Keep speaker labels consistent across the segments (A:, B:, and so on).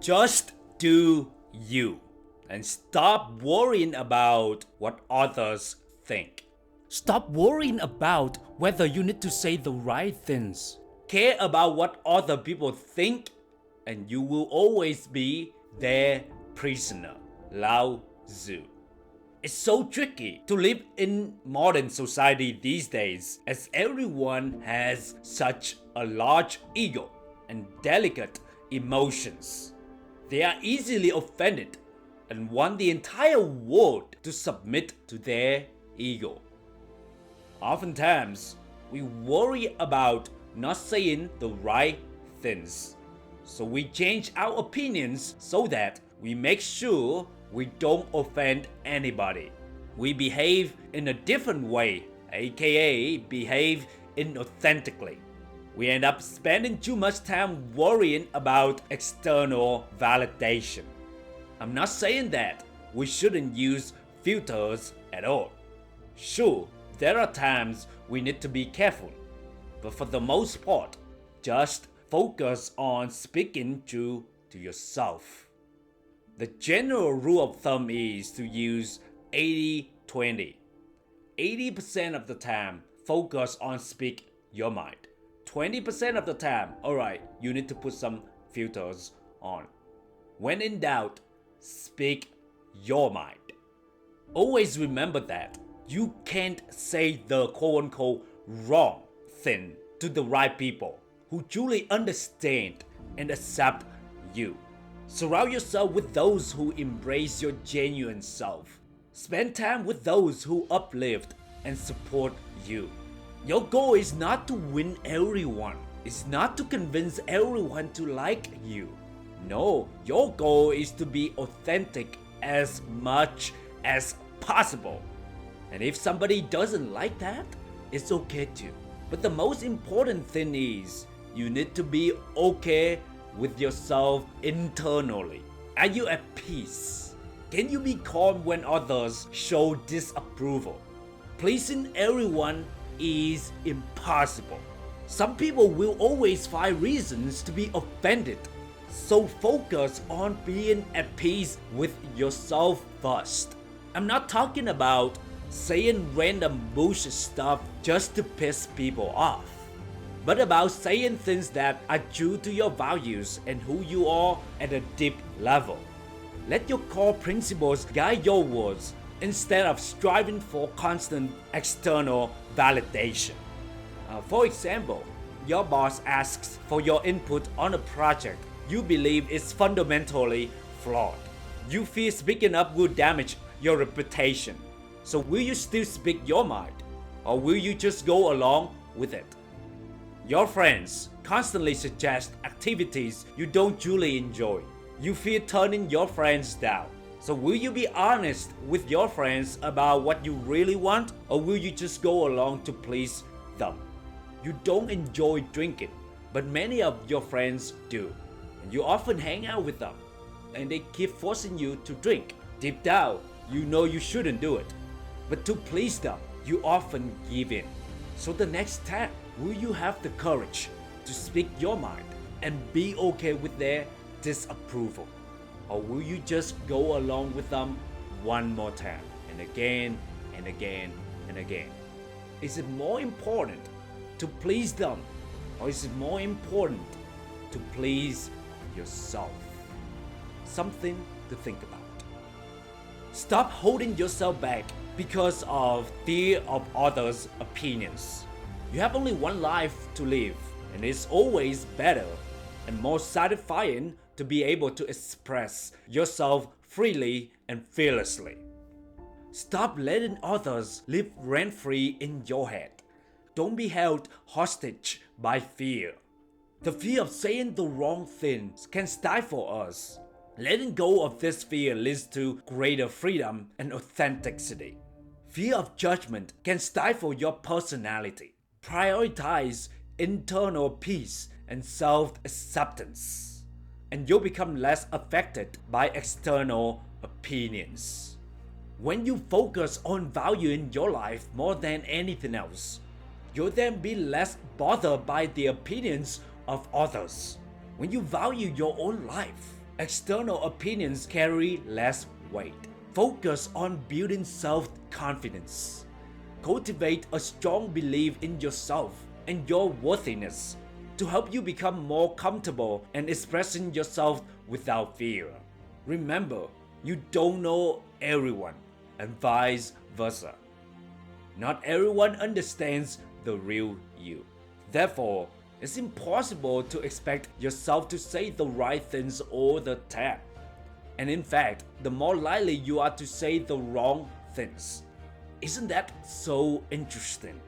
A: Just do you and stop worrying about what others think. Stop worrying about whether you need to say the right things. Care about what other people think, and you will always be their prisoner. Lao Tzu. It's so tricky to live in modern society these days, as everyone has such a large ego and delicate emotions. They are easily offended and want the entire world to submit to their ego. Oftentimes, we worry about not saying the right things, so we change our opinions so that we make sure we don't offend anybody. We behave in a different way, aka behave inauthentically. We end up spending too much time worrying about external validation. I'm not saying that we shouldn't use filters at all. Sure, there are times we need to be careful, but for the most part, just focus on speaking true to yourself. The general rule of thumb is to use 80-20. 80% of the time, focus on speak your mind. 20% of the time, alright, you need to put some filters on. When in doubt, speak your mind. Always remember that you can't say the quote-unquote wrong thing to the right people who truly understand and accept you. Surround yourself with those who embrace your genuine self. Spend time with those who uplift and support you. Your goal is not to win everyone. It's not to convince everyone to like you. No, your goal is to be authentic as much as possible. And if somebody doesn't like that, it's okay too. But the most important thing is you need to be okay with yourself internally. Are you at peace? Can you be calm when others show disapproval? Pleasing everyone is impossible. Some people will always find reasons to be offended. So focus on being at peace with yourself first. I'm not talking about saying random bullshit stuff just to piss people off, but about saying things that are true to your values and who you are at a deep level. Let your core principles guide your words instead of striving for constant external validation. For example, your boss asks for your input on a project you believe is fundamentally flawed. You fear speaking up will damage your reputation. So will you still speak your mind, or will you just go along with it? Your friends constantly suggest activities you don't truly enjoy. You fear turning your friends down. So will you be honest with your friends about what you really want, or will you just go along to please them? You don't enjoy drinking, but many of your friends do. And you often hang out with them, and they keep forcing you to drink. Deep down, you know you shouldn't do it. But to please them, you often give in. So the next time, will you have the courage to speak your mind and be okay with their disapproval? Or will you just go along with them one more time and again and again and again? Is it more important to please them, or is it more important to please yourself? Something to think about. Stop holding yourself back because of fear of others' opinions. You have only one life to live, and it's always better and more satisfying to be able to express yourself freely and fearlessly. Stop letting others live rent-free in your head. Don't be held hostage by fear. The fear of saying the wrong things can stifle us. Letting go of this fear leads to greater freedom and authenticity. Fear of judgment can stifle your personality. Prioritize internal peace and self-acceptance, and you'll become less affected by external opinions. When you focus on valuing your life more than anything else, you'll then be less bothered by the opinions of others. When you value your own life External opinions carry less weight. Focus on building self-confidence. Cultivate a strong belief in yourself and your worthiness to help you become more comfortable and expressing yourself without fear. Remember, you don't know everyone, and vice versa. Not everyone understands the real you. Therefore, it's impossible to expect yourself to say the right things all the time. And in fact, the more likely you are to say the wrong things. Isn't that so interesting?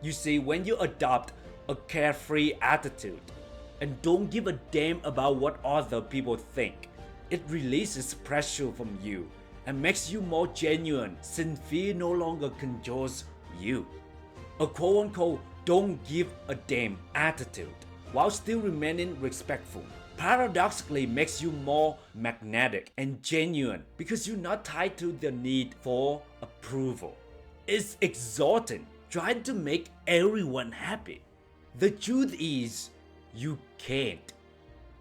A: You see, when you adopt a carefree attitude and don't give a damn about what other people think, it releases pressure from you and makes you more genuine since fear no longer controls you. A quote-unquote don't give a damn attitude while still remaining respectful paradoxically makes you more magnetic and genuine because you're not tied to the need for approval. It's exhausting trying to make everyone happy. The truth is, you can't.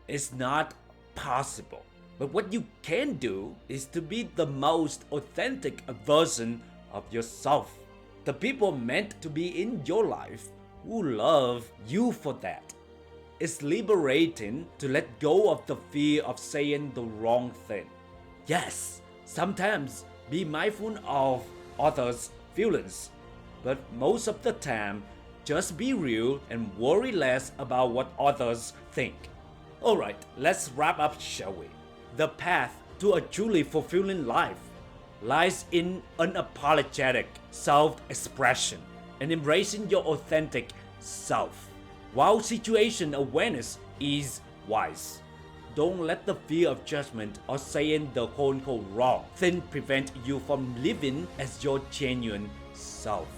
A: It's not possible. But what you can do is to be the most authentic version of yourself. The people meant to be in your life will love you for that. It's liberating to let go of the fear of saying the wrong thing. Yes, sometimes be mindful of others' feelings, but most of the time, just be real and worry less about what others think. Alright, let's wrap up, shall we? The path to a truly fulfilling life lies in unapologetic self-expression and embracing your authentic self. While situation awareness is wise, don't let the fear of judgment or saying the quote-unquote wrong thing prevent you from living as your genuine self.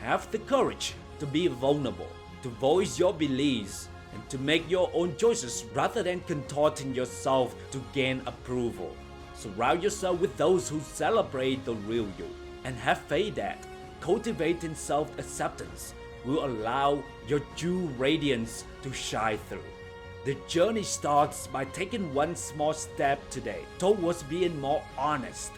A: Have the courage to be vulnerable, to voice your beliefs, and to make your own choices rather than contorting yourself to gain approval. Surround yourself with those who celebrate the real you, and have faith that cultivating self-acceptance will allow your true radiance to shine through. The journey starts by taking one small step today towards being more honest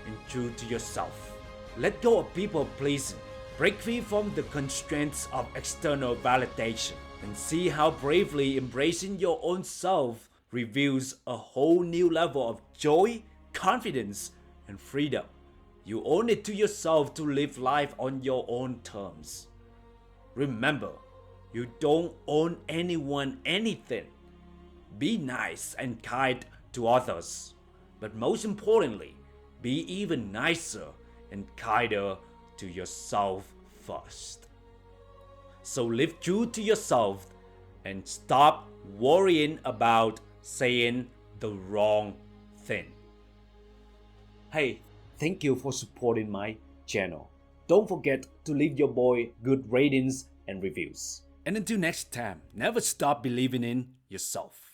A: and true to yourself. Let go of people pleasing, break free from the constraints of external validation, and see how bravely embracing your own self reveals a whole new level of joy, confidence, and freedom. You own it to yourself to live life on your own terms. Remember, you don't own anyone anything. Be nice and kind to others, but most importantly, be even nicer and kinder to yourself first. So live true to yourself and stop worrying about saying the wrong thing. Hey, thank you for supporting my channel. Don't forget to leave your boy good ratings and reviews. And until next time, never stop believing in yourself.